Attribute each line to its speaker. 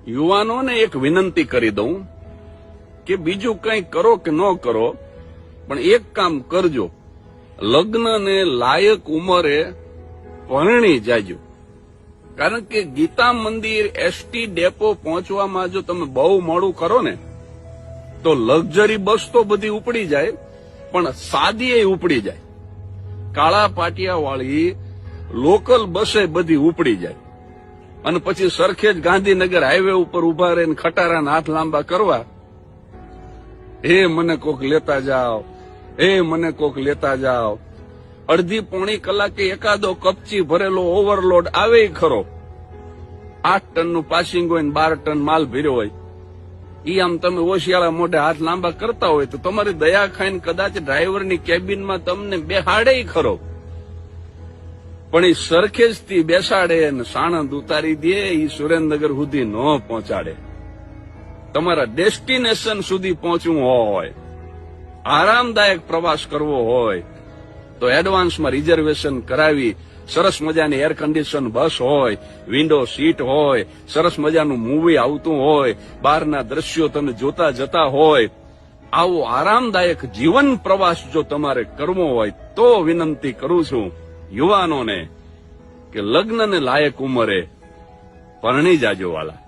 Speaker 1: યુવાનોને એક વિનંતી કરી દઉં કે બીજું કંઈ કરો કે ન કરો, પણ એક કામ કરજો, લગ્નને લાયક ઉંમરે પરણી જાજો. કારણ કે ગીતા મંદિર એસટી ડેપો પહોંચવામાં જો તમે બહુ મોડું કરો ને તો લક્ઝરી બસ તો બધી ઉપડી જાય, પણ સાદી એ ઉપડી જાય. કાળા પાટિયા વાળી લોકલ બસે બધી ઉપડી જાય. અને પછી સરખેજ ગાંધીનગર હાઈવે ઉપર ઉભા રહીને ખટારાના હાથ લાંબા કરવા, હે મને કોક લેતા જાઓ, હે મને કોક લેતા જાઓ. અડધી પોણી કલાકે એકાદો કપચી ભરેલો ઓવરલોડ આવે ખરો. 8 ટનનું પાસિંગ હોય ને 12 ટન માલ ભર્યો હોય, ઈ આમ તમે ઓશિયાળા મોઢે હાથ લાંબા કરતા હોય તો તમારી દયા ખાઈને કદાચ ડ્રાઈવરની કેબિનમાં તમને બેહાડે ખરો, પણ એ સરખેજથી બેસાડે ને સાણંદ ઉતારી દે, એ સુરેન્દ્રનગર સુધી ન પહોંચાડે. તમારા ડેસ્ટિનેશન સુધી પહોંચવું હોય, આરામદાયક પ્રવાસ કરવો હોય તો એડવાન્સમાં રિઝર્વેશન કરાવી, સરસ મજાની એર કન્ડિશન બસ હોય, વિન્ડો સીટ હોય, સરસ મજાનું મૂવી આવતું હોય, બહારના દ્રશ્યો તમે જોતા જતા હોય, આવો આરામદાયક જીવન પ્રવાસ જો તમારે કરવો હોય તો વિનંતી કરું છું યુવાનોને કે લગ્નને લાયક ઉંમરે પરણી જાજો વાલા.